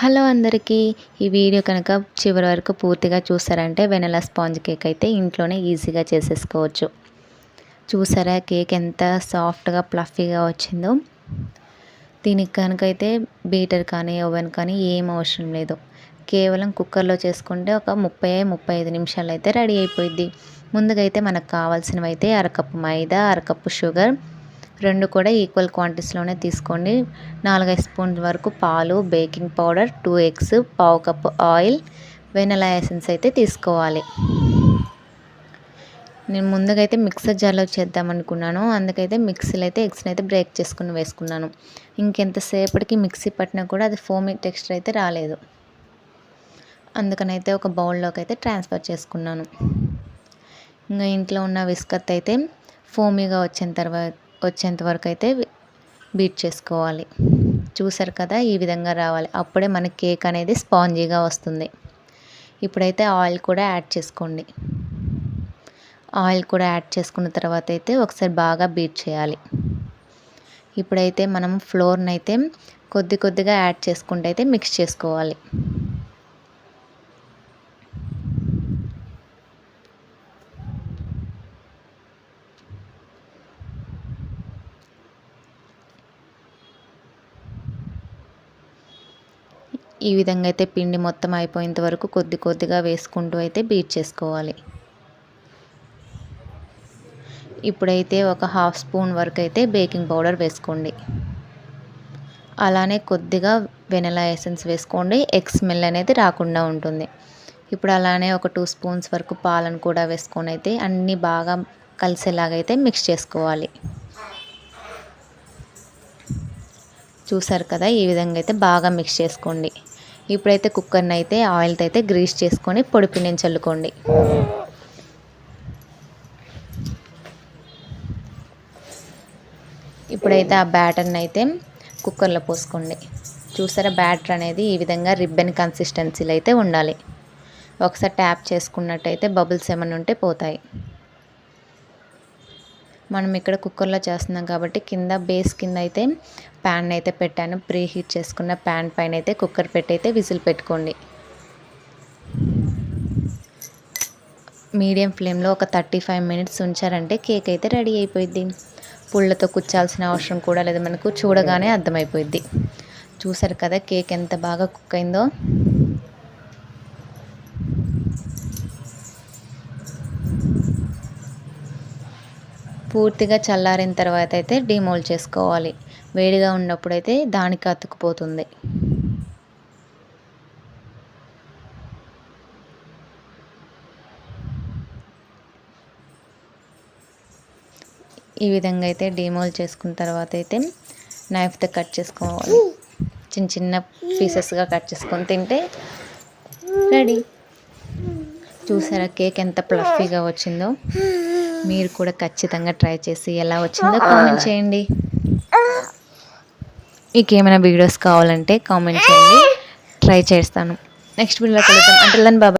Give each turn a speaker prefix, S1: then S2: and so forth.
S1: Hello అందరికీ, ఈ video కనుక చివరి వరకు పూర్తిగా చూసారంటే వెనిలా స్పాంజ్ కేక్ అయితే ఇంట్లోనే ఈజీగా చేసేసుకోవచ్చు. చూసారా కేక్ ఎంత సాఫ్ట్గా ప్లఫీగా వచ్చిందో. దీనికి కనుకైతే బీటర్ కానీ ఓవెన్ కానీ ఏం అవసరం లేదు. కేవలం కుక్కర్లో చేసుకుంటే ఒక 30-35 నిమిషాలు అయితే రెడీ అయిపోయింది. ముందుగా అయితే మనకు కావాల్సినవి అయితే అరకప్పు మైదా, అరకప్పు షుగర్, రెండు కూడా ఈక్వల్ క్వాంటిటీస్లోనే తీసుకోండి. 4-5 స్పూన్ల వరకు పాలు, బేకింగ్ పౌడర్, 2 ఎగ్స్, పావు కప్పు ఆయిల్, వెనిలా ఎసెన్స్ అయితే తీసుకోవాలి. నేను ముందుగా అయితే మిక్సర్ జార్లో చేద్దాం అనుకున్నాను. అందుకైతే మిక్సీలో అయితే ఎగ్స్ని అయితే బ్రేక్ చేసుకుని వేసుకున్నాను. ఇంకెంతసేపటికి మిక్సీ పట్టినా కూడా అది ఫోమీ టెక్స్చర్ అయితే రాలేదు. అందుకనైతే ఒక బౌల్లోకి అయితే ట్రాన్స్ఫర్ చేసుకున్నాను. ఇంకా ఇంట్లో ఉన్న విస్కత్ అయితే ఫోమీగా వచ్చేంత వరకు అయితే బీట్ చేసుకోవాలి. చూసారు కదా, ఈ విధంగా రావాలి. అప్పుడే మన కేక్ అనేది స్పాంజీగా వస్తుంది. ఇప్పుడైతే ఆయిల్ కూడా యాడ్ చేసుకోండి. ఆయిల్ కూడా యాడ్ చేసుకున్న తర్వాత అయితే ఒకసారి బాగా బీట్ చేయాలి. ఇప్పుడైతే మనం ఫ్లోర్ని అయితే కొద్దిగా యాడ్ చేసుకుంటూ అయితే మిక్స్ చేసుకోవాలి. ఈ విధంగా అయితే పిండి మొత్తం అయిపోయేంత వరకు కొద్దిగా వేసుకుంటూ అయితే బీట్ చేసుకోవాలి. ఇప్పుడైతే ఒక 1/2 స్పూన్ వరకు అయితే బేకింగ్ పౌడర్ వేసుకోండి. అలానే కొద్దిగా వెనిలా ఎసెన్స్ వేసుకోండి. ఎగ్ స్మెల్ అనేది రాకుండా ఉంటుంది. ఇప్పుడు అలానే ఒక 2 స్పూన్స్ వరకు పాలను కూడా వేసుకొని అయితే అన్నీ బాగా కలిసేలాగైతే మిక్స్ చేసుకోవాలి. చూసారు కదా, ఈ విధంగా అయితే బాగా మిక్స్ చేసుకోండి. ఇప్పుడైతే కుక్కర్ని అయితే ఆయిల్తో అయితే గ్రీస్ చేసుకొని పొడి పిండిని చల్లుకోండి. ఇప్పుడైతే ఆ బ్యాటర్ని అయితే కుక్కర్లో పోసుకోండి. చూసారా, బ్యాటర్ అనేది ఈ విధంగా రిబ్బన్ కన్సిస్టెన్సీలో అయితే ఉండాలి. ఒకసారి ట్యాప్ చేసుకున్నట్టయితే బబుల్స్ ఏమైనా ఉంటే పోతాయి. మనం ఇక్కడ కుక్కర్లో చేస్తున్నాం కాబట్టి కింద బేస్ కింద అయితే ప్యాన్ అయితే పెట్టాను. ప్రీ హీట్ చేసుకున్న ప్యాన్ పైన అయితే కుక్కర్ పెట్టి అయితే విజిల్ పెట్టుకోండి. మీడియం ఫ్లేమ్లో ఒక 35 మినిట్స్ ఉంచారంటే కేక్ అయితే రెడీ అయిపోయింది. పుళ్ళతో కుచ్చాల్సిన అవసరం కూడా లేదు, మనకు చూడగానే అర్థమైపోయింది. చూసారు కదా కేక్ ఎంత బాగా కుక్ అయిందో. పూర్తిగా చల్లారిన తర్వాత అయితే డిమోల్డ్ చేసుకోవాలి. వేడిగా ఉన్నప్పుడు అయితే దానికి అతుక్కుపోతుంది. ఈ విధంగా అయితే డిమోల్డ్ చేసుకున్న తర్వాత అయితే నైఫ్తో కట్ చేసుకోవాలి. చిన్న పీసెస్గా కట్ చేసుకొని తింటే రెడీ. చూసారా కేక్ ఎంత ప్లఫీగా వచ్చిందో. మీరు కూడా ఖచ్చితంగా ట్రై చేసి ఎలా వచ్చిందో కామెంట్ చేయండి. మీకు ఏమైనా వీడియోస్ కావాలంటే కామెంట్ చేయండి, ట్రై చేస్తాను. నెక్స్ట్ వీడియోలో కలుద్దాం. అంటే బాబా.